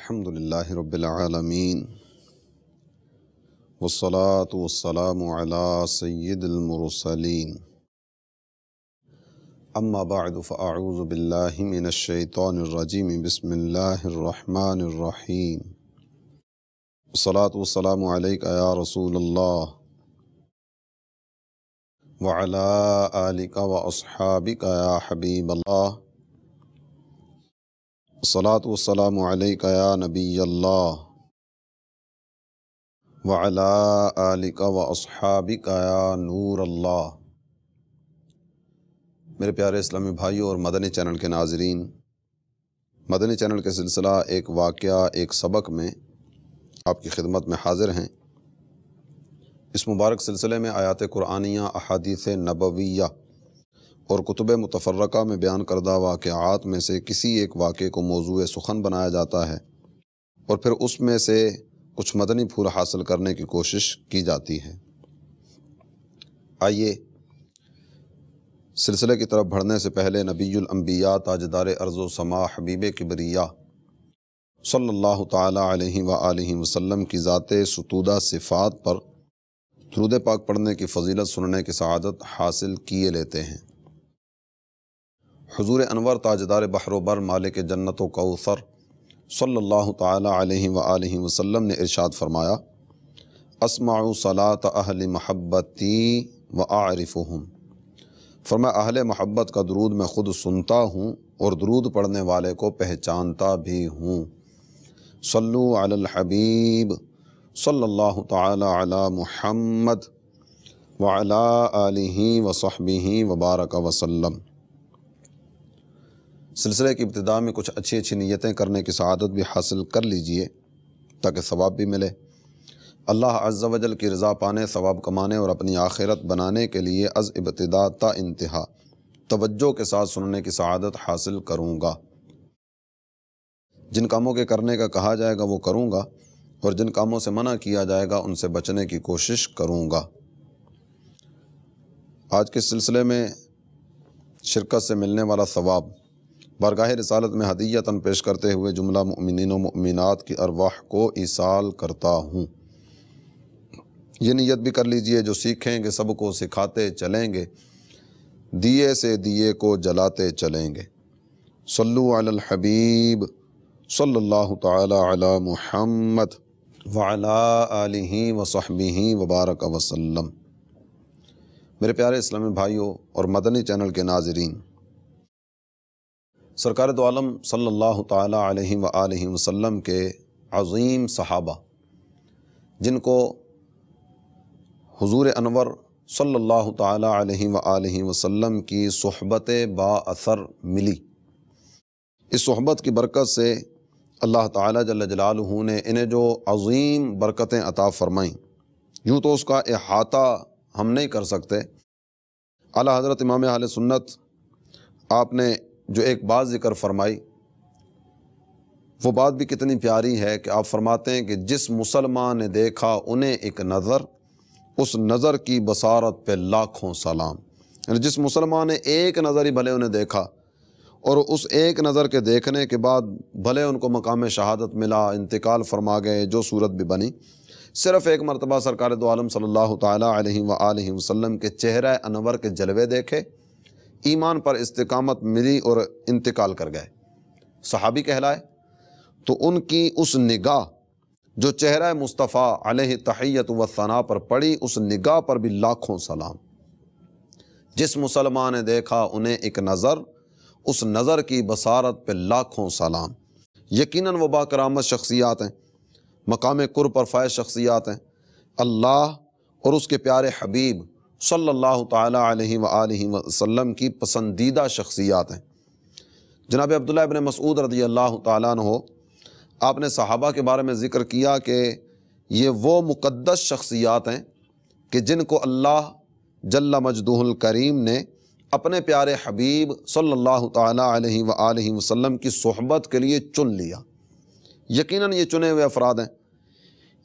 الحمد للہ رب العالمین والصلاة والسلام علی سید المرسلین اما بعد فاعوذ باللہ من الشیطان الرجیم بسم اللہ الرحمن الرحیم والصلاة والسلام علیک یا رسول اللہ وعلی آلک واصحابک یا حبیب اللہ الصلاة والسلام علیک یا نبی اللہ وعلی آلک واصحابک یا نور اللہ۔ میرے پیارے اسلامی بھائیوں اور مدنی چینل کے ناظرین، مدنی چینل کے سلسلہ ایک واقعہ ایک سبق میں آپ کی خدمت میں حاضر ہیں۔ اس مبارک سلسلے میں آیات قرآنیہ، احادیث نبویہ اور کتب متفرقہ میں بیان کردہ واقعات میں سے کسی ایک واقعے کو موضوع سخن بنایا جاتا ہے اور پھر اس میں سے کچھ مدنی پھول حاصل کرنے کی کوشش کی جاتی ہے۔ آئیے سلسلے کی طرف بڑھنے سے پہلے نبی الانبیاء تاجدار ارض و سما حبیب کبریا صلی اللہ تعالی علیہ وآلہ وسلم کی ذات ستودہ صفات پر درود پاک پڑھنے کی فضیلت سننے کی سعادت حاصل کیے لیتے ہیں۔ حضور انور تاجدار بحر و بر مالک جنت و کوثر صلی اللہ تعالی علیہ وآلہ وسلم نے ارشاد فرمایا، اسمع صلاۃ اہل محبتی واعرفہم۔ فرمایا اہل محبت کا درود میں خود سنتا ہوں اور درود پڑھنے والے کو پہچانتا بھی ہوں۔ صلو علی الحبیب صلی اللہ تعالی علی محمد وعلی آلہ وصحبہ وبارک وسلم۔ سلسلے کی ابتدا میں کچھ اچھی نیتیں کرنے کی سعادت بھی حاصل کر لیجئے تاکہ ثواب بھی ملے۔ اللہ عز و جل کی رضا پانے، ثواب کمانے اور اپنی آخرت بنانے کے لیے از ابتدا تا انتہا توجہ کے ساتھ سننے کی سعادت حاصل کروں گا۔ جن کاموں کے کرنے کا کہا جائے گا وہ کروں گا اور جن کاموں سے منع کیا جائے گا ان سے بچنے کی کوشش کروں گا۔ آج کے سلسلے میں شرکت سے ملنے والا ثواب بارگاہ رسالت میں ہدیۃً پیش کرتے ہوئے جملہ مؤمنین و مؤمنات کی ارواح کو ایصال کرتا ہوں۔ یہ نیت بھی کر لیجئے جو سیکھیں گے سب کو سکھاتے چلیں گے، دیے سے دیے کو جلاتے چلیں گے۔ صلو علی الحبیب صلی اللہ تعالی علی محمد وعلی آلہ وصحبہ وبارک وسلم۔ میرے پیارے اسلامی بھائیوں اور مدنی چینل کے ناظرین، سرکار دو عالم صلی اللہ تعالی علیہ وآلہ وسلم کے عظیم صحابہ جن کو حضور انور صلی اللہ تعالی علیہ وآلہ وسلم کی صحبت با اثر ملی، اس صحبت کی برکت سے اللہ تعالی جل جلالہ نے انہیں جو عظیم برکتیں عطا فرمائیں، یوں تو اس کا احاطہ ہم نہیں کر سکتے۔ اعلیٰ حضرت امام اہل سنت آپ نے جو ایک بات ذکر فرمائی، وہ بات بھی کتنی پیاری ہے کہ آپ فرماتے ہیں کہ جس مسلمان نے دیکھا انہیں ایک نظر، اس نظر کی بصارت پہ لاکھوں سلام۔ یعنی جس مسلمان نے ایک نظر ہی بھلے انہیں دیکھا اور اس ایک نظر کے دیکھنے کے بعد بھلے ان کو مقام شہادت ملا، انتقال فرما گئے، جو صورت بھی بنی، صرف ایک مرتبہ سرکار دو عالم صلی اللہ تعالی علیہ وآلہ وسلم کے چہرہ انور کے جلوے دیکھے، ایمان پر استقامت ملی اور انتقال کر گئے، صحابی کہلائے۔ تو ان کی اس نگاہ جو چہرہ مصطفیٰ علیہ تحیت و ثنا پر پڑی، اس نگاہ پر بھی لاکھوں سلام۔ جس مسلمان نے دیکھا انہیں ایک نظر، اس نظر کی بصارت پہ لاکھوں سلام۔ یقیناً وہ باکرامت شخصیات ہیں، مقام قرب پر فائز شخصیات ہیں، اللہ اور اس کے پیارے حبیب صلی اللہ تعالی علیہ وآلہ وسلم کی پسندیدہ شخصیات ہیں۔ جناب عبداللہ ابن مسعود رضی اللہ تعالیٰ عنہ، آپ نے صحابہ کے بارے میں ذکر کیا کہ یہ وہ مقدس شخصیات ہیں کہ جن کو اللہ جل مجدہ الکریم نے اپنے پیارے حبیب صلی اللہ تعالی علیہ وآلہ وسلم کی صحبت کے لیے چن لیا۔ یقیناً یہ چنے ہوئے افراد ہیں۔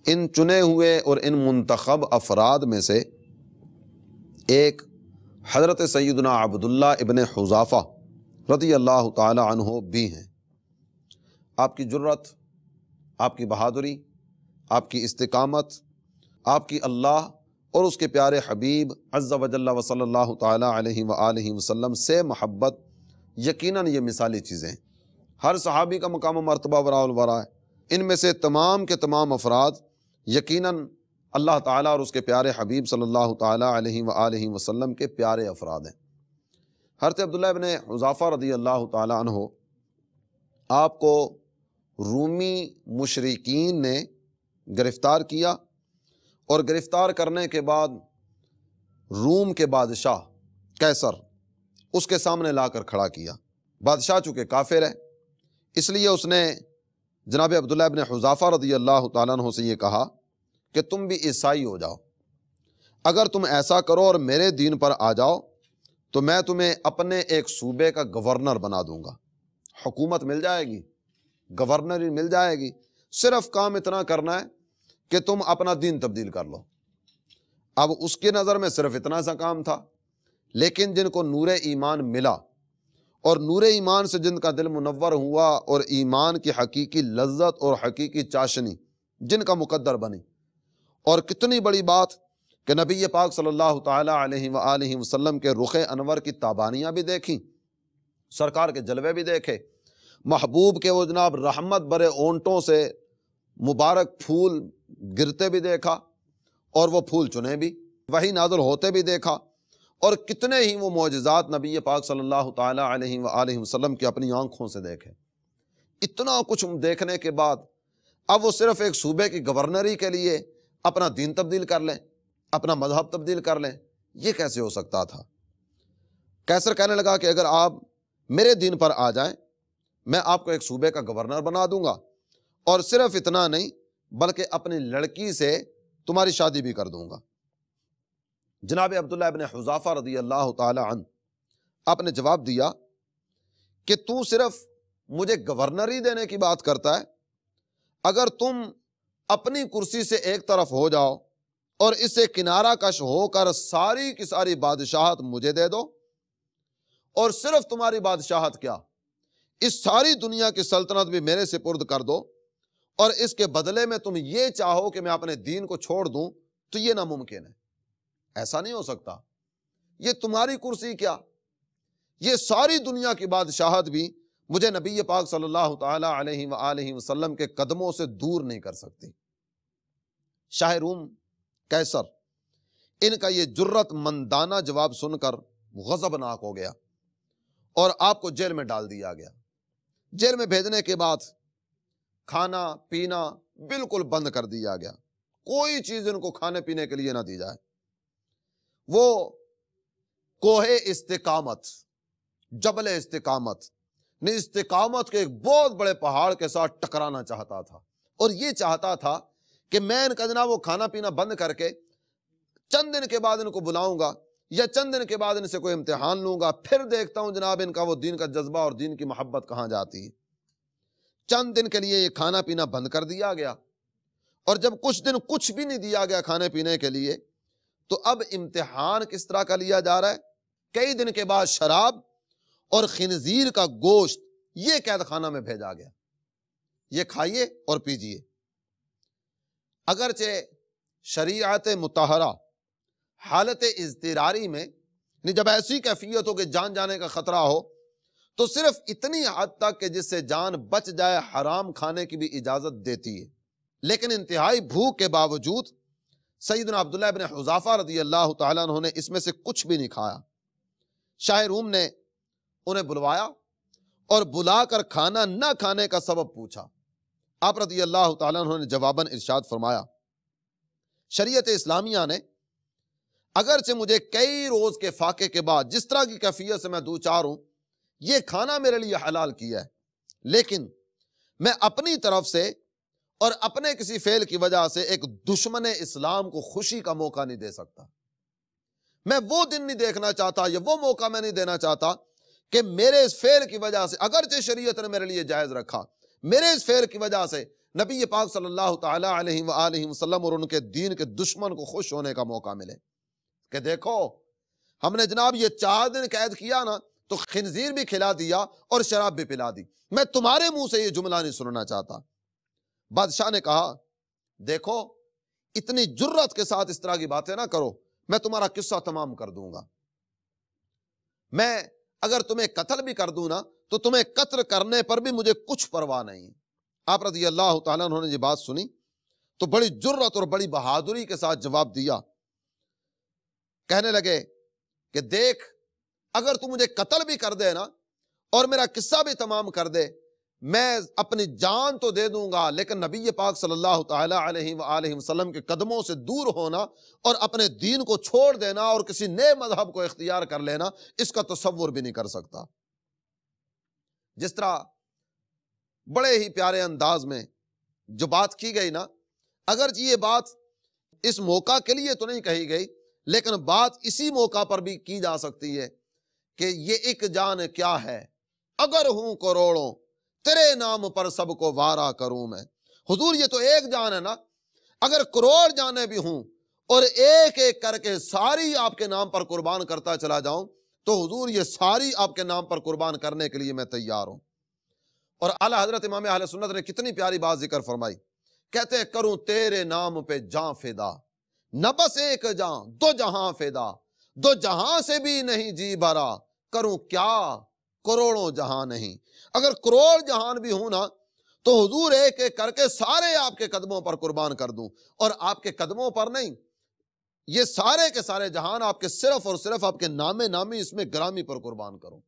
ان چنے ہوئے اور ان منتخب افراد میں سے ایک حضرت سیدنا عبداللہ ابن حذافہ رضی اللہ تعالی عنہ بھی ہیں۔ آپ کی جرت، آپ کی بہادری، آپ کی استقامت، آپ کی اللہ اور اس کے پیارے حبیب عز و جل و صلی اللہ تعالی علیہ وآلہ وسلم سے محبت یقیناً یہ مثالی چیزیں ہیں۔ ہر صحابی کا مقام و مرتبہ وراء الورا ہے، ان میں سے تمام کے تمام افراد یقیناً اللہ تعالیٰ اور اس کے پیارے حبیب صلی اللہ تعالی علیہ وآلہ وسلم کے پیارے افراد ہیں۔ حضرت عبداللہ ابن حذافہ رضی اللہ تعالیٰ عنہ آپ کو رومی مشرکین نے گرفتار کیا، اور گرفتار کرنے کے بعد روم کے بادشاہ قیصر اس کے سامنے لا کر کھڑا کیا۔ بادشاہ چونکہ کافر ہے، اس لیے اس نے جناب عبداللہ ابن حذافہ رضی اللہ تعالیٰ عنہ سے یہ کہا کہ تم بھی عیسائی ہو جاؤ، اگر تم ایسا کرو اور میرے دین پر آ جاؤ تو میں تمہیں اپنے ایک صوبے کا گورنر بنا دوں گا، حکومت مل جائے گی، گورنری مل جائے گی، صرف کام اتنا کرنا ہے کہ تم اپنا دین تبدیل کر لو۔ اب اس کی نظر میں صرف اتنا سا کام تھا، لیکن جن کو نور ایمان ملا اور نور ایمان سے جن کا دل منور ہوا اور ایمان کی حقیقی لذت اور حقیقی چاشنی جن کا مقدر بنی، اور کتنی بڑی بات کہ نبی پاک صلی اللہ تعالی علیہ وآلہ وسلم کے رخ انور کی تابانیاں بھی دیکھیں، سرکار کے جلوے بھی دیکھے، محبوب کے وہ جناب رحمت برے اونٹوں سے مبارک پھول گرتے بھی دیکھا، اور وہ پھول چنے بھی، وہی نازل ہوتے بھی دیکھا، اور کتنے ہی وہ معجزات نبی پاک صلی اللہ تعالی علیہ وآلہ وسلم کی اپنی آنکھوں سے دیکھے۔ اتنا کچھ دیکھنے کے بعد اب وہ صرف ایک صوبے کی گورنری کے لیے اپنا دین تبدیل کر لیں، اپنا مذہب تبدیل کر لیں، یہ کیسے ہو سکتا تھا؟ قیصر کہنے لگا کہ اگر آپ میرے دین پر آ جائیں میں آپ کو ایک صوبے کا گورنر بنا دوں گا، اور صرف اتنا نہیں بلکہ اپنی لڑکی سے تمہاری شادی بھی کر دوں گا۔ جناب عبداللہ ابن حذافہ رضی اللہ تعالی عنہ آپ نے جواب دیا کہ تو صرف مجھے گورنری دینے کی بات کرتا ہے، اگر تم اپنی کرسی سے ایک طرف ہو جاؤ اور اس سے کنارہ کش ہو کر ساری کی ساری بادشاہت مجھے دے دو، اور صرف تمہاری بادشاہت کیا، اس ساری دنیا کی سلطنت بھی میرے سپرد کر دو، اور اس کے بدلے میں تم یہ چاہو کہ میں اپنے دین کو چھوڑ دوں، تو یہ ناممکن ہے، ایسا نہیں ہو سکتا۔ یہ تمہاری کرسی کیا، یہ ساری دنیا کی بادشاہت بھی مجھے نبی پاک صلی اللہ تعالی علیہ وآلہ وسلم کے قدموں سے دور نہیں کر سکتی۔ شاہ روم قیصر ان کا یہ جرت مندانہ جواب سن کر غضبناک ہو گیا، اور آپ کو جیل میں ڈال دیا گیا۔ جیل میں بھیجنے کے بعد کھانا پینا بالکل بند کر دیا گیا، کوئی چیز ان کو کھانے پینے کے لیے نہ دی جائے۔ وہ کوہ استقامت، جبل استقامت نے استقامت کے ایک بہت بڑے پہاڑ کے ساتھ ٹکرانا چاہتا تھا، اور یہ چاہتا تھا کہ میں ان کا جناب وہ کھانا پینا بند کر کے چند دن کے بعد ان کو بلاؤں گا، یا چند دن کے بعد ان سے کوئی امتحان لوں گا، پھر دیکھتا ہوں جناب ان کا وہ دین کا جذبہ اور دین کی محبت کہاں جاتی ہے۔ چند دن کے لیے یہ کھانا پینا بند کر دیا گیا، اور جب کچھ دن کچھ بھی نہیں دیا گیا کھانے پینے کے لیے، تو اب امتحان کس طرح کا لیا جا رہا ہے؟ کئی دن کے بعد شراب اور خنزیر کا گوشت یہ قید خانہ میں بھیجا گیا، یہ کھائیے اور پیجیے۔ اگرچہ شریعت مطہرہ حالت اضطراری میں جب ایسی کیفیت ہو کہ جان جانے کا خطرہ ہو تو صرف اتنی حد تک کہ جس سے جان بچ جائے حرام کھانے کی بھی اجازت دیتی ہے، لیکن انتہائی بھوک کے باوجود سیدنا عبداللہ ابن حذافہ رضی اللہ تعالیٰ عنہ نے اس میں سے کچھ بھی نہیں کھایا۔ شاہ روم نے انہیں بلوایا اور بلا کر کھانا نہ کھانے کا سبب پوچھا۔ آپ رضی اللہ تعالیٰ عنہ نے جواباً ارشاد فرمایا، شریعت اسلامیہ نے اگرچہ مجھے کئی روز کے فاقے کے بعد جس طرح کی کیفیت سے میں دوچار ہوں یہ کھانا میرے لیے حلال کیا ہے، لیکن میں اپنی طرف سے اور اپنے کسی فعل کی وجہ سے ایک دشمن اسلام کو خوشی کا موقع نہیں دے سکتا۔ میں وہ دن نہیں دیکھنا چاہتا، یا وہ موقع میں نہیں دینا چاہتا کہ میرے اس فعل کی وجہ سے، اگرچہ شریعت نے میرے لیے جائز رکھا، میرے اس فعل کی وجہ سے نبی پاک صلی اللہ تعالی علیہ وآلہ وسلم اور ان کے دین کے دشمن کو خوش ہونے کا موقع ملے کہ دیکھو ہم نے جناب یہ 4 دن قید کیا نا تو خنزیر بھی کھلا دیا اور شراب بھی پلا دی، میں تمہارے منہ سے یہ جملہ نہیں سننا چاہتا۔ بادشاہ نے کہا دیکھو اتنی جرت کے ساتھ اس طرح کی باتیں نہ کرو، میں تمہارا قصہ تمام کر دوں گا، میں اگر تمہیں قتل بھی کر دوں نا تو تمہیں قتل کرنے پر بھی مجھے کچھ پرواہ نہیں۔ آپ رضی اللہ تعالیٰ عنہ نے یہ بات سنی تو بڑی جرت اور بڑی بہادری کے ساتھ جواب دیا، کہنے لگے کہ دیکھ اگر تو مجھے قتل بھی کر دے نا اور میرا قصہ بھی تمام کر دے، میں اپنی جان تو دے دوں گا، لیکن نبی پاک صلی اللہ تعالی علیہ وآلہ وسلم کے قدموں سے دور ہونا اور اپنے دین کو چھوڑ دینا اور کسی نئے مذہب کو اختیار کر لینا، اس کا تصور بھی نہیں کر سکتا۔ جس طرح بڑے ہی پیارے انداز میں جو بات کی گئی نا، اگرچہ یہ بات اس موقع کے لیے تو نہیں کہی گئی، لیکن بات اسی موقع پر بھی کی جا سکتی ہے کہ یہ ایک جان کیا ہے، اگر ہوں کروڑوں تیرے نام پر سب کو وارا کروں میں۔ حضور یہ تو ایک جان ہے نا، اگر کروڑ جانیں بھی ہوں اور ایک ایک کر کے ساری آپ کے نام پر قربان کرتا چلا جاؤں تو حضور یہ ساری آپ کے نام پر قربان کرنے کے لیے میں تیار ہوں۔ اور اعلیٰ حضرت امام اہل سنت نے کتنی پیاری بات ذکر فرمائی، کہتے ہیں کروں تیرے نام پہ جاں فدا، نہ بس ایک جاں دو جہاں فدا، دو جہاں سے بھی نہیں جی بھرا، کروں کیا کروڑوں جہاں نہیں۔ اگر کروڑ جہان بھی ہوں نا تو حضور ایک ایک کر کے سارے آپ کے قدموں پر قربان کر دوں، اور آپ کے قدموں پر نہیں، یہ سارے کے سارے جہان آپ کے صرف اور صرف آپ کے نام نامی اس میں گرامی پر قربان کروں۔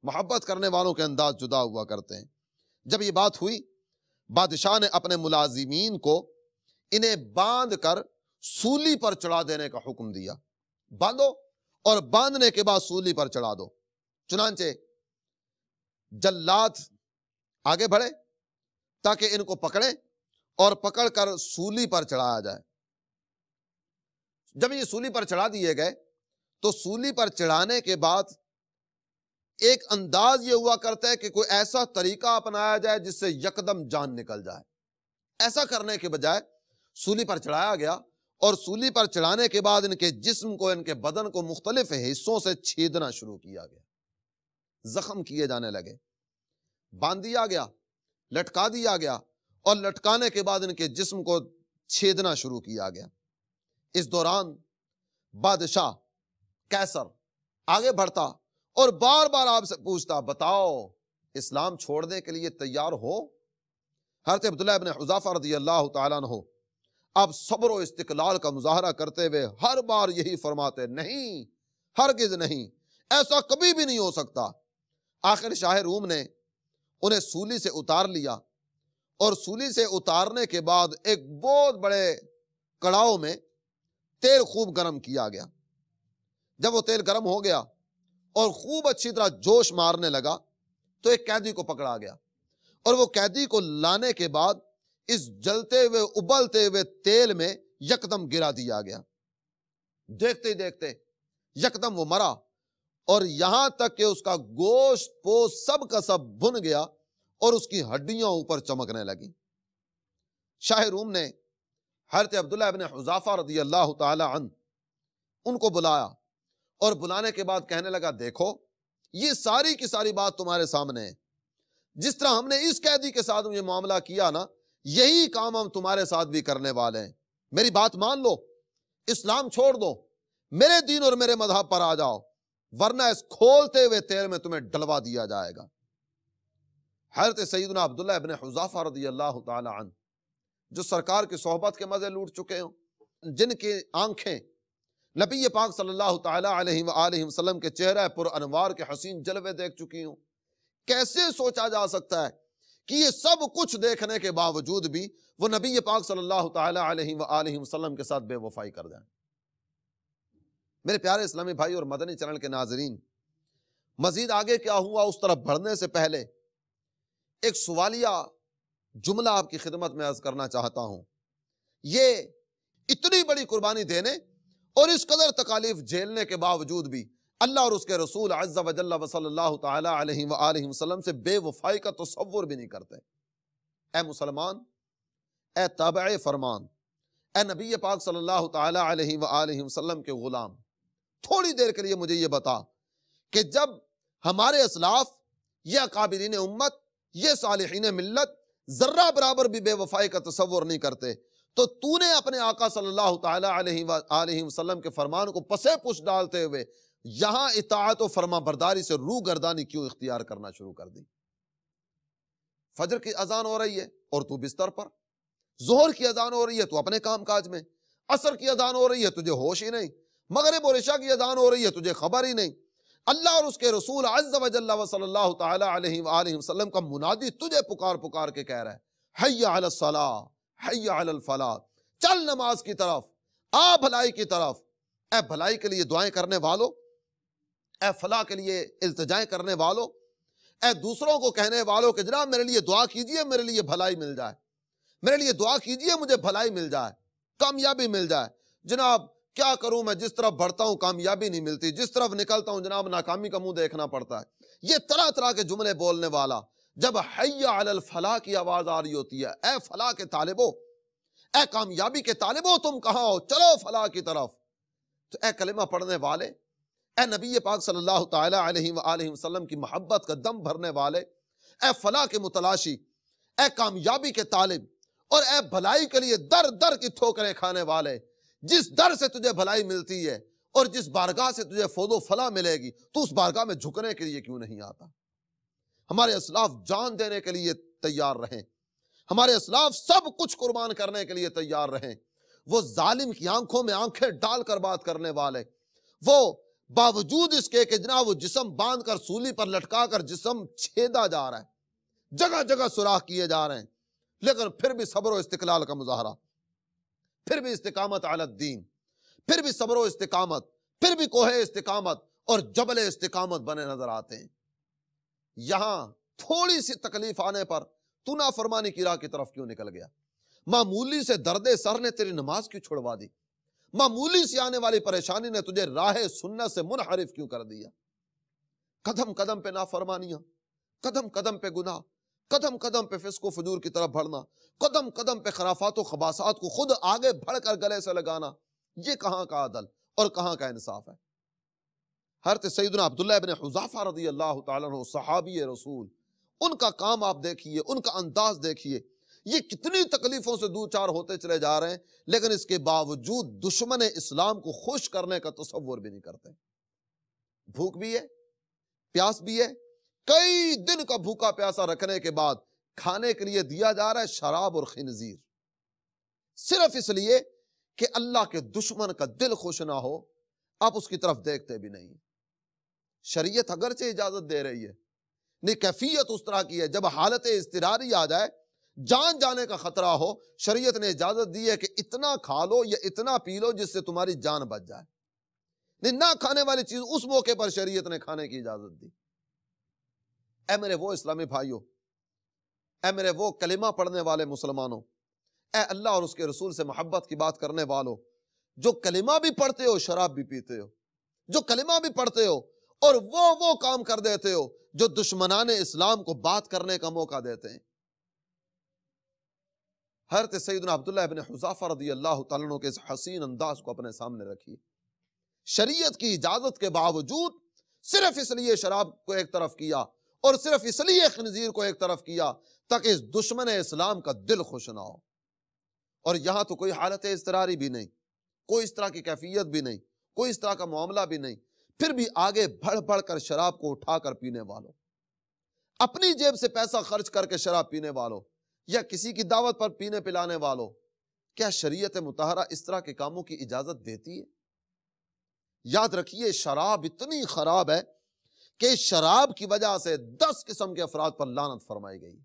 محبت کرنے والوں کے انداز جدا ہوا کرتے ہیں۔ جب یہ بات ہوئی، بادشاہ نے اپنے ملازمین کو انہیں باندھ کر سولی پر چڑھا دینے کا حکم دیا، باندھو اور باندھنے کے بعد سولی پر چڑھا دو۔ چنانچہ جلاد آگے بڑھے تاکہ ان کو پکڑیں اور پکڑ کر سولی پر چڑھایا جائے۔ جب یہ سولی پر چڑھا دیے گئے تو سولی پر چڑھانے کے بعد ایک انداز یہ ہوا کرتا ہے کہ کوئی ایسا طریقہ اپنایا جائے جس سے یکدم جان نکل جائے۔ ایسا کرنے کے بجائے سولی پر چڑھایا گیا اور سولی پر چڑھانے کے بعد ان کے جسم کو، ان کے بدن کو مختلف حصوں سے چھیدنا شروع کیا گیا، زخم کیے جانے لگے، باندھ دیا گیا، لٹکا دیا گیا اور لٹکانے کے بعد ان کے جسم کو چھیدنا شروع کیا گیا۔ اس دوران بادشاہ قیصر آگے بڑھتا اور بار بار آپ سے پوچھتا، بتاؤ اسلام چھوڑنے کے لیے تیار ہو؟ حضرت عبداللہ ابن حذافہ رضی اللہ تعالیٰ عنہ اب صبر و استقلال کا مظاہرہ کرتے ہوئے ہر بار یہی فرماتے، نہیں، ہرگز نہیں، ایسا کبھی بھی نہیں ہو سکتا۔ آخر شاہ روم نے انہیں سولی سے اتار لیا اور سولی سے اتارنے کے بعد ایک بہت بڑے کڑاؤ میں تیل خوب گرم کیا گیا۔ جب وہ تیل گرم ہو گیا اور خوب اچھی طرح جوش مارنے لگا تو ایک قیدی کو پکڑا گیا اور وہ قیدی کو لانے کے بعد اس جلتے ہوئے ابلتے ہوئے تیل میں یکدم گرا دیا گیا۔ دیکھتے ہی دیکھتے یکدم وہ مرا اور یہاں تک کہ اس کا گوشت پوست سب کا سب بھن گیا اور اس کی ہڈیاں اوپر چمکنے لگی۔ شاہ روم نے حضرت عبداللہ ابن حذافہ رضی اللہ تعالی عنہ ان کو بلایا اور بلانے کے بعد کہنے لگا، دیکھو یہ ساری کی ساری بات تمہارے سامنے ہے، جس طرح ہم نے اس قیدی کے ساتھ یہ معاملہ کیا نا، یہی کام ہم تمہارے ساتھ بھی کرنے والے ہیں۔ میری بات مان لو، اسلام چھوڑ دو، میرے دین اور میرے مذہب پر آ جاؤ، ورنہ اس کھولتے ہوئے تیل میں تمہیں ڈلوا دیا جائے گا۔ حضرت سیدنا عبداللہ ابن حذافہ رضی اللہ تعالی عنہ جو سرکار کی صحبت کے مزے لوٹ چکے ہوں، جن کی آنکھیں نبی پاک صلی اللہ تعالی علیہ وآلہ وسلم کے چہرہ پر انوار کے حسین جلوے دیکھ چکی ہوں، کیسے سوچا جا سکتا ہے کہ یہ سب کچھ دیکھنے کے باوجود بھی وہ نبی پاک صلی اللہ تعالی علیہ وآلہ وسلم کے ساتھ بے وفائی کر جائیں؟ میرے پیارے اسلامی بھائی اور مدنی چینل کے ناظرین، مزید آگے کیا ہوا اس طرف بڑھنے سے پہلے ایک سوالیہ جملہ آپ کی خدمت میں عرض کرنا چاہتا ہوں۔ یہ اتنی بڑی قربانی دینے اور اس قدر تکالیف جھیلنے کے باوجود بھی اللہ اور اس کے رسول عز و جل و صلی اللہ تعالی علیہ وآلہ وسلم سے بے وفائی کا تصور بھی نہیں کرتے۔ اے مسلمان، اے تابع فرمان، اے نبی پاک صلی اللہ تعالی علیہ وآلہ وسلم کے غلام، تھوڑی دیر کے لیے مجھے یہ بتا کہ جب ہمارے اسلاف، یہ اکابرین امت، یہ صالحین ملت ذرہ برابر بھی بے وفائی کا تصور نہیں کرتے، تو تو نے اپنے آقا صلی اللہ تعالی علیہ وسلم کے فرمان کو پسے پش ڈالتے ہوئے یہاں اطاعت و فرما برداری سے روح گردانی کیوں اختیار کرنا شروع کر دی؟ فجر کی اذان ہو رہی ہے اور تو بستر پر، ظہر کی اذان ہو رہی ہے تو اپنے کام کاج میں، عصر کی اذان ہو رہی ہے تجھے ہوش ہی نہیں، مغرب اور عشاء کی اذان ہو رہی ہے تجھے خبر ہی نہیں۔ اللہ اور اس کے رسول عز و جل و صلی اللہ تعالی علیہ وآلہ وسلم کا منادی تجھے پکار پکار کے کہہ رہا ہے، حی علی الصلاۃ، حی علی الفلاح، چل نماز کی طرف، آ بھلائی کی طرف۔ اے بھلائی کے لیے دعائیں کرنے والو، اے فلاح کے لیے التجائیں کرنے والو، اے دوسروں کو کہنے والو کہ جناب میرے لیے دعا کیجئے، میرے لیے بھلائی مل جائے، میرے لیے دعا کیجئے، مجھے بھلائی مل جائے، کامیابی مل جائے۔ جناب کیا کروں میں، جس طرف بڑھتا ہوں کامیابی نہیں ملتی، جس طرف نکلتا ہوں جناب ناکامی کا منہ دیکھنا پڑتا ہے۔ یہ طرح طرح کے جملے بولنے والا جب حی علی الفلاح کی آواز آ رہی ہوتی ہے، اے فلاح کے طالبو، اے کامیابی کے طالبو، تم کہاں ہو، چلو فلاح کی طرف، تو اے کلمہ پڑھنے والے، اے نبی پاک صلی اللہ تعالی علیہ وآلہ وسلم کی محبت کا دم بھرنے والے، اے فلاح کے متلاشی، اے کامیابی کے طالب، اور اے بھلائی کے لیے در در کی ٹھوکریں کھانے والے، جس در سے تجھے بھلائی ملتی ہے اور جس بارگاہ سے تجھے فوز و فلاح ملے گی، تو اس بارگاہ میں جھکنے کے لیے کیوں نہیں آتا؟ ہمارے اسلاف جان دینے کے لیے تیار رہیں، ہمارے اسلاف سب کچھ قربان کرنے کے لیے تیار رہیں۔ وہ ظالم کی آنکھوں میں آنکھیں ڈال کر بات کرنے والے، وہ باوجود اس کے کہ جناب وہ جسم باندھ کر سولی پر لٹکا کر جسم چھیدا جا رہا ہے، جگہ جگہ سوراخ کیے جا رہے ہیں، لیکن پھر بھی صبر و استقلال کا مظاہرہ، پھر بھی استقامت علی الدین، پھر بھی صبر و استقامت، پھر بھی کوہ استقامت اور جبل استقامت بنے نظر آتے ہیں۔ یہاں تھوڑی سی تکلیف آنے پر تو نافرمانی کی راہ کی طرف کیوں نکل گیا؟ معمولی سے درد سر نے تیری نماز کیوں چھڑوا دی؟ معمولی سی آنے والی پریشانی نے تجھے راہ سنت سے منحرف کیوں کر دیا؟ قدم قدم پہ نافرمانیاں، قدم قدم پہ گناہ، قدم قدم پہ فسق و فجور کی طرف بڑھنا، قدم قدم پہ خرافات و خباثات کو خود آگے بڑھ کر گلے سے لگانا، یہ کہاں کا عدل اور کہاں کا انصاف ہے؟ حضرت سیدنا عبداللہ ابن حذافہ رضی اللہ تعالیٰ عنہ صحابی رسول، ان کا کام آپ دیکھیے، ان کا انداز دیکھیے، یہ کتنی تکلیفوں سے دو چار ہوتے چلے جا رہے ہیں، لیکن اس کے باوجود دشمن اسلام کو خوش کرنے کا تصور بھی نہیں کرتے۔ بھوک بھی ہے، پیاس بھی ہے، کئی دن کا بھوکا پیاسا رکھنے کے بعد کھانے کے لیے دیا جا رہا ہے شراب اور خنزیر، صرف اس لیے کہ اللہ کے دشمن کا دل خوش نہ ہو، آپ اس کی طرف دیکھتے بھی نہیں۔ شریعت اگرچہ اجازت دے رہی ہے، نہیں کیفیت اس طرح کی ہے، جب حالت اضطراری آ جائے، جان جانے کا خطرہ ہو، شریعت نے اجازت دی ہے کہ اتنا کھا لو یا اتنا پی لو جس سے تمہاری جان بچ جائے۔ نہیں، نہ کھانے والی چیز اس موقع پر شریعت نے کھانے کی اجازت دی۔ اے میرے وہ اسلامی بھائیوں، اے میرے وہ کلمہ پڑھنے والے مسلمانوں، اے اللہ اور اس کے رسول سے محبت کی بات کرنے والوں، جو کلمہ بھی پڑھتے ہو شراب بھی پیتے ہو، جو کلمہ بھی پڑھتے ہو اور وہ کام کر دیتے ہو جو دشمنان اسلام کو بات کرنے کا موقع دیتے ہیں۔ حضرت سیدنا عبداللہ ابن حذافہ رضی اللہ تعالیٰ عنہ کے اس حسین انداز کو اپنے سامنے رکھیے۔ شریعت کی اجازت کے باوجود صرف اس لیے شراب کو ایک طرف کیا اور صرف اس لیے خنزیر کو ایک طرف کیا تاکہ اس دشمن اسلام کا دل خوش نہ ہو۔ اور یہاں تو کوئی حالت اضطراری بھی نہیں، کوئی اس طرح کی کیفیت بھی نہیں، کوئی اس طرح کا معاملہ بھی نہیں، پھر بھی آگے بڑھ بڑھ کر شراب کو اٹھا کر پینے والوں، اپنی جیب سے پیسہ خرچ کر کے شراب پینے والوں یا کسی کی دعوت پر پینے پلانے والوں، کیا شریعت مطہرہ اس طرح کے کاموں کی اجازت دیتی ہے؟ یاد رکھیے شراب اتنی خراب ہے کہ شراب کی وجہ سے 10 قسم کے افراد پر لعنت فرمائی گئی۔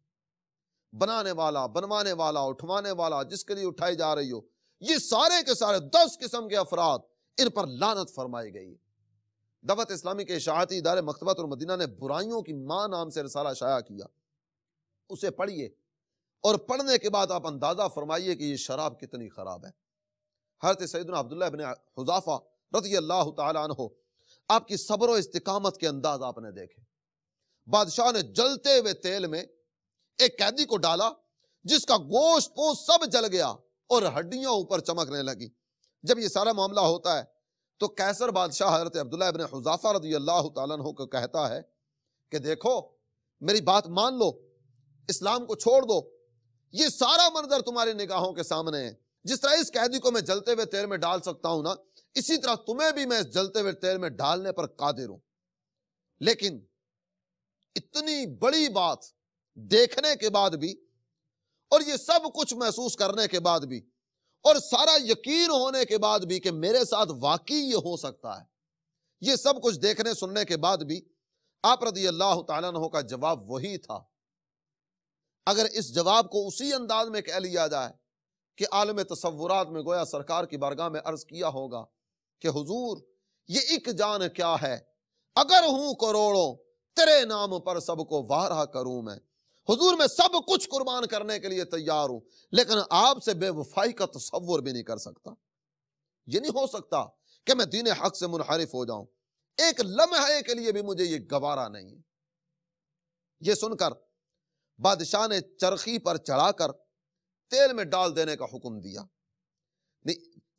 بنانے والا، بنوانے والا، اٹھوانے والا، جس کے لیے اٹھائی جا رہی ہو، یہ سارے کے سارے 10 قسم کے افراد، ان پر لعنت فرمائی گئی۔ دعوت اسلامی کے اشاعتی ادارے مکتبۃ المدینہ نے برائیوں کی ماں نام سے رسالہ شائع کیا، اسے پڑھیے اور پڑھنے کے بعد آپ اندازہ فرمائیے کہ یہ شراب کتنی خراب ہے۔ حضرت سیدنا عبداللہ ابن حذافہ رضی اللہ تعالی عنہ، آپ کی صبر و استقامت کے انداز آپ نے دیکھے۔ بادشاہ نے جلتے ہوئے تیل میں ایک قیدی کو ڈالا جس کا گوشت پوست سب جل گیا اور ہڈیاں اوپر چمکنے لگی۔ جب یہ سارا معاملہ ہوتا ہے تو قیصر بادشاہ حضرت عبداللہ ابن حذافہ رضی اللہ تعالیٰ عنہ کو کہتا ہے کہ دیکھو میری بات مان لو، اسلام کو چھوڑ دو، یہ سارا منظر تمہاری نگاہوں کے سامنے ہے. جس طرح اس قیدی کو میں جلتے ہوئے تیل میں ڈال سکتا ہوں نا، اسی طرح تمہیں بھی میں اس جلتے ہوئے تیل میں ڈالنے پر قادر ہوں. لیکن اتنی بڑی بات دیکھنے کے بعد بھی، اور یہ سب کچھ محسوس کرنے کے بعد بھی، اور سارا یقین ہونے کے بعد بھی کہ میرے ساتھ واقعی یہ ہو سکتا ہے، یہ سب کچھ دیکھنے سننے کے بعد بھی آپ رضی اللہ تعالیٰ عنہ کا جواب وہی تھا. اگر اس جواب کو اسی انداز میں کہہ لیا جائے کہ عالم تصورات میں گویا سرکار کی بارگاہ میں عرض کیا ہوگا کہ حضور یہ ایک جان کیا ہے، اگر ہوں کروڑوں تیرے نام پر سب کو وارہ کروں میں. حضور میں سب کچھ قربان کرنے کے لیے تیار ہوں، لیکن آپ سے بے وفائی کا تصور بھی نہیں کر سکتا. یہ نہیں ہو سکتا کہ میں دین حق سے منحرف ہو جاؤں، ایک لمحے کے لیے بھی مجھے یہ گوارا نہیں ہے. یہ سن کر بادشاہ نے چرخی پر چڑھا کر تیل میں ڈال دینے کا حکم دیا.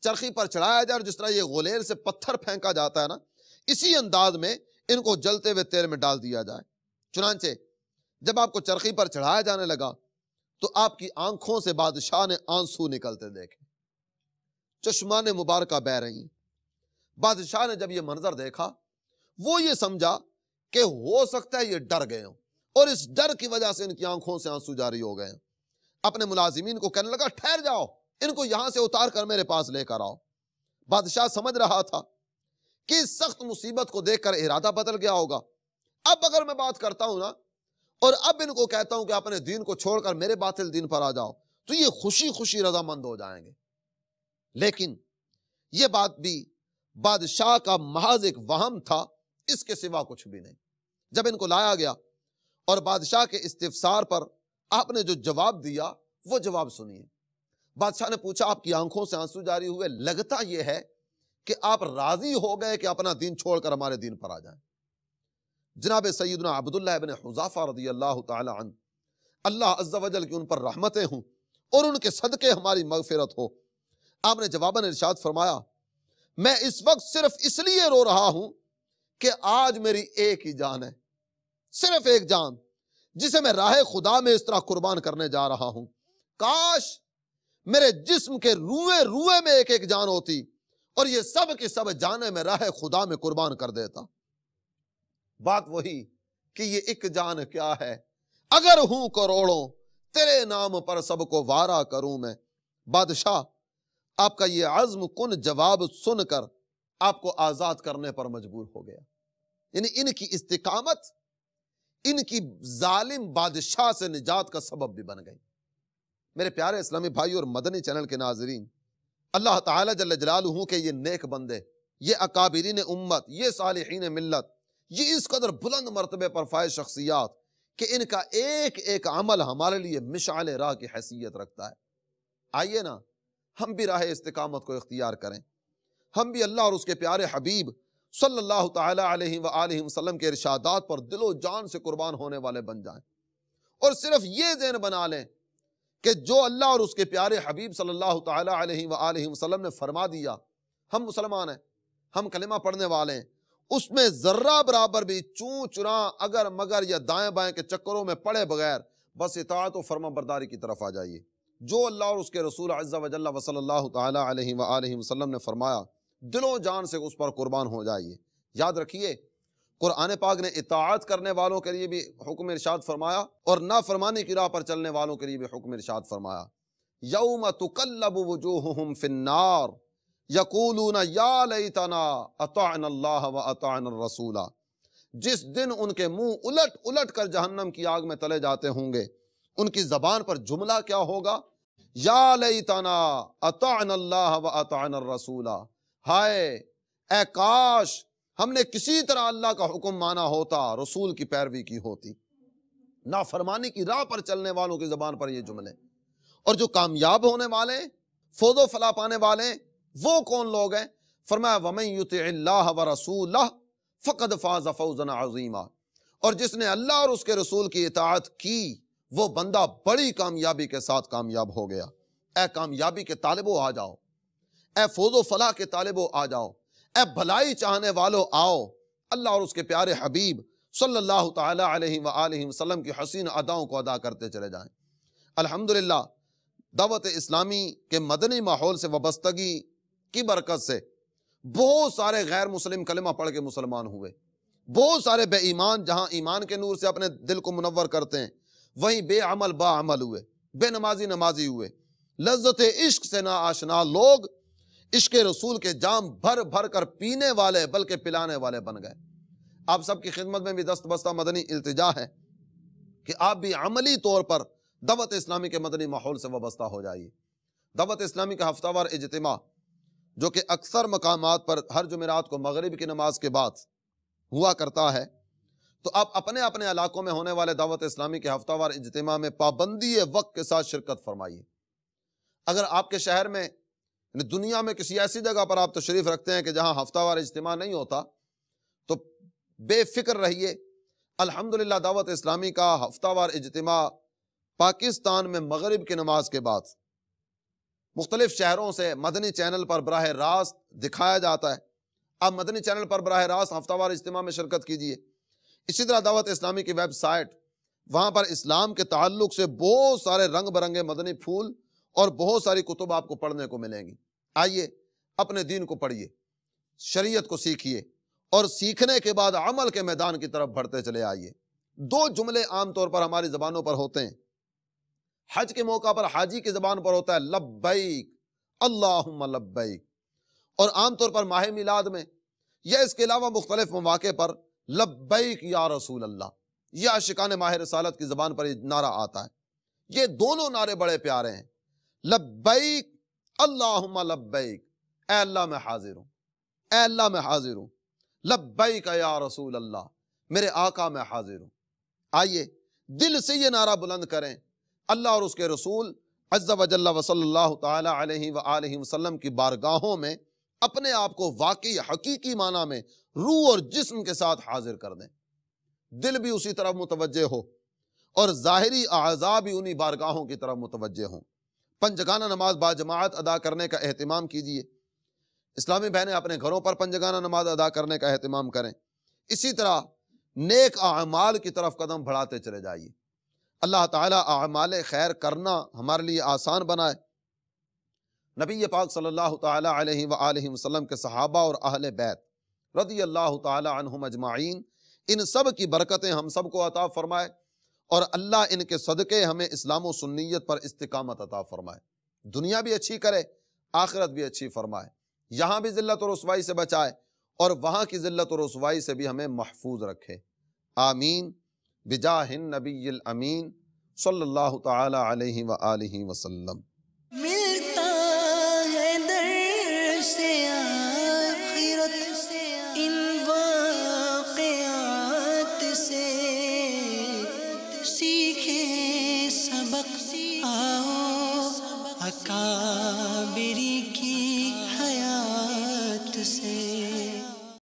چرخی پر چڑھایا جائے، اور جس طرح یہ غلیل سے پتھر پھینکا جاتا ہے نا، اسی انداز میں ان کو جلتے ہوئے تیل میں ڈال دیا جائے. چنانچہ جب آپ کو چرخی پر چڑھایا جانے لگا تو آپ کی آنکھوں سے بادشاہ نے آنسو نکلتے دیکھے، چشمان مبارکہ بہہ رہی ہیں. بادشاہ نے جب یہ منظر دیکھا، وہ یہ سمجھا کہ ہو سکتا ہے یہ ڈر گئے ہوں، اور اس ڈر کی وجہ سے ان کی آنکھوں سے آنسو جاری ہو گئے ہیں. اپنے ملازمین کو کہنے لگا ٹھہر جاؤ، ان کو یہاں سے اتار کر میرے پاس لے کر آؤ. بادشاہ سمجھ رہا تھا کہ اس سخت مصیبت کو دیکھ کر ارادہ بدل گیا ہوگا. اب اگر میں بات کرتا ہوں نا، اور اب ان کو کہتا ہوں کہ اپنے دین کو چھوڑ کر میرے باطل دین پر آ جاؤ، تو یہ خوشی خوشی رضامند ہو جائیں گے. لیکن یہ بات بھی بادشاہ کا محض ایک وہم تھا، اس کے سوا کچھ بھی نہیں. جب ان کو لایا گیا اور بادشاہ کے استفسار پر آپ نے جو جواب دیا وہ جواب سنیے. بادشاہ نے پوچھا آپ کی آنکھوں سے آنسو جاری ہوئے، لگتا یہ ہے کہ آپ راضی ہو گئے کہ اپنا دین چھوڑ کر ہمارے دین پر آ جائیں. جناب سیدنا عبداللہ ابن حذافہ رضی اللہ تعالی عنہ، اللہ عز و جل کی ان پر رحمتیں ہوں اور ان کے صدقے ہماری مغفرت ہو، آپ نے جواباً ارشاد فرمایا میں اس وقت صرف اس لیے رو رہا ہوں کہ آج میری ایک ہی جان ہے، صرف ایک جان، جسے میں راہ خدا میں اس طرح قربان کرنے جا رہا ہوں. کاش میرے جسم کے روئے روئے میں ایک ایک جان ہوتی اور یہ سب کی سب جانیں میں راہ خدا میں قربان کر دیتا. بات وہی کہ یہ ایک جان کیا ہے، اگر ہوں کروڑوں تیرے نام پر سب کو وارا کروں میں. بادشاہ آپ کا یہ عزم کن جواب سن کر آپ کو آزاد کرنے پر مجبور ہو گیا. یعنی ان کی استقامت ان کی ظالم بادشاہ سے نجات کا سبب بھی بن گئی. میرے پیارے اسلامی بھائی اور مدنی چینل کے ناظرین، اللہ تعالیٰ جل جلالہ کے یہ نیک بندے، یہ اکابرین امت، یہ صالحین ملت، یہ اس قدر بلند مرتبے پر فائز شخصیات کہ ان کا ایک ایک عمل ہمارے لیے مشعل راہ کی حیثیت رکھتا ہے. آئیے نا ہم بھی راہ استقامت کو اختیار کریں، ہم بھی اللہ اور اس کے پیارے حبیب صلی اللہ تعالی علیہ وآلہ وسلم کے ارشادات پر دل و جان سے قربان ہونے والے بن جائیں، اور صرف یہ ذہن بنا لیں کہ جو اللہ اور اس کے پیارے حبیب صلی اللہ تعالی علیہ وآلہ وسلم نے فرما دیا، ہم مسلمان ہیں، ہم کلمہ پڑھنے والے ہیں، اس میں ذرہ برابر بھی چون چراں اگر مگر یا دائیں بائیں کے چکروں میں پڑے بغیر بس اطاعت و فرما برداری کی طرف آ جائیے. جو اللہ اور اس کے رسول عز و جل و صلی اللہ تعالی علیہ وآلہ وسلم نے فرمایا، دلوں جان سے اس پر قربان ہو جائیے. یاد رکھیے قرآن پاک نے اطاعت کرنے والوں کے لیے بھی حکم ارشاد فرمایا اور نافرمانی کی راہ پر چلنے والوں کے لیے بھی حکم ارشاد فرمایا. یوم تقلب وجوہہم فی النار یقولون یا لیتنا اطعنا اللہ و اطعنا الرسول. جس دن ان کے منہ الٹ الٹ کر جہنم کی آگ میں تلے جاتے ہوں گے، ان کی زبان پر جملہ کیا ہوگا؟ یا لیتنا اطعنا اللہ و اطعنا الرسول. ہائے اے کاش ہم نے کسی طرح اللہ کا حکم مانا ہوتا، رسول کی پیروی کی ہوتی. نافرمانی کی راہ پر چلنے والوں کی زبان پر یہ جملے. اور جو کامیاب ہونے والے، فوز و فلاح پانے والے، وہ کون لوگ ہیں؟ فرمایا وَمَن يُطِعِ اللَّهَ وَرَسُولَهُ فَقَدْ فَازَ فَوْزًا عَظِيمًا. اور جس نے اللہ اور اس کے رسول کی اطاعت کی وہ بندہ بڑی کامیابی کے ساتھ کامیاب ہو گیا. اے کامیابی کے طالبو آ جاؤ، اے فوز و فلاح کے طالبو آ جاؤ، اے بھلائی چاہنے والو آؤ، اللہ اور اس کے پیارے حبیب صلی اللہ تعالی علیہ وآلہ وسلم کی حسین اداؤں کو ادا کرتے چلے جائیں. الحمدللہ دعوت اسلامی کے مدنی ماحول سے وابستگی کی برکت سے بہت سارے غیر مسلم کلمہ پڑھ کے مسلمان ہوئے، بہت سارے بے ایمان جہاں ایمان کے نور سے اپنے دل کو منور کرتے ہیں، وہیں بے عمل با عمل ہوئے، بے نمازی نمازی ہوئے، لذت عشق سے نا آشنا لوگ عشق رسول کے جام بھر بھر کر پینے والے بلکہ پلانے والے بن گئے۔ آپ سب کی خدمت میں بھی دست بستہ مدنی التجا ہے کہ آپ بھی عملی طور پر دعوت اسلامی کے مدنی ماحول سے وابستہ ہو جائیے۔ دعوت اسلامی کا ہفتہ وار اجتماع جو کہ اکثر مقامات پر ہر جمعرات کو مغرب کی نماز کے بعد ہوا کرتا ہے، تو آپ اپنے اپنے علاقوں میں ہونے والے دعوت اسلامی کے ہفتہ وار اجتماع میں پابندی وقت کے ساتھ شرکت فرمائیے۔ اگر آپ کے شہر میں دنیا میں کسی ایسی جگہ پر آپ تشریف رکھتے ہیں کہ جہاں ہفتہ وار اجتماع نہیں ہوتا تو بے فکر رہیے، الحمدللہ دعوت اسلامی کا ہفتہ وار اجتماع پاکستان میں مغرب کی نماز کے بعد مختلف شہروں سے مدنی چینل پر براہ راست دکھایا جاتا ہے۔ آپ مدنی چینل پر براہ راست ہفتہ وار اجتماع میں شرکت کیجیے۔ اسی طرح دعوت اسلامی کی ویب سائٹ، وہاں پر اسلام کے تعلق سے بہت سارے رنگ برنگے مدنی پھول اور بہت ساری کتب آپ کو پڑھنے کو ملیں گی۔ آئیے اپنے دین کو پڑھیے، شریعت کو سیکھیے اور سیکھنے کے بعد عمل کے میدان کی طرف بڑھتے چلے آئیے۔ دو جملے عام طور پر ہماری زبانوں پر ہوتے ہیں۔ حج کے موقع پر حاجی کی زبان پر ہوتا ہے لبیک اللہم لبیک، اور عام طور پر ماہ میلاد میں یا اس کے علاوہ مختلف مواقع پر لبیک یا رسول اللہ، یہ عاشقان ماہ رسالت کی زبان پر یہ نعرہ آتا ہے۔ یہ دونوں نعرے بڑے پیارے ہیں، لبیک اللہم لبیک، اے اللہ میں حاضر ہوں، اے اللہ میں حاضر ہوں، لبیک یا رسول اللہ، میرے آقا میں حاضر ہوں۔ آئیے دل سے یہ نعرہ بلند کریں، اللہ اور اس کے رسول عز و جل و صلی اللہ تعالی علیہ وآلہ وسلم کی بارگاہوں میں اپنے آپ کو واقعی حقیقی معنی میں روح اور جسم کے ساتھ حاضر کر دیں، دل بھی اسی طرف متوجہ ہو اور ظاہری اعضاء بھی انہی بارگاہوں کی طرف متوجہ ہوں۔ پنجگانہ نماز باجماعت ادا کرنے کا اہتمام کیجیے، اسلامی بہنیں اپنے گھروں پر پنجگانہ نماز ادا کرنے کا اہتمام کریں۔ اسی طرح نیک اعمال کی طرف قدم بڑھاتے چلے جائیے، اللہ تعالیٰ اعمال خیر کرنا ہمارے لیے آسان بنائے۔ نبی پاک صلی اللہ تعالیٰ علیہ وآلہ وسلم کے صحابہ اور اہل بیت رضی اللہ تعالیٰ عنہم اجمعین، ان سب کی برکتیں ہم سب کو عطا فرمائے اور اللہ ان کے صدقے ہمیں اسلام و سنیت پر استقامت عطا فرمائے، دنیا بھی اچھی کرے، آخرت بھی اچھی فرمائے، یہاں بھی ذلت و رسوائی سے بچائے اور وہاں کی ذلت و رسوائی سے بھی ہمیں محفوظ رکھے، آمین بجاہ النبی الامین صلی اللہ تعالی علیہ وآلہ وسلم۔ ملتا ہے در سے آخرت ان واقعات سے، سیکھیں سبق آؤ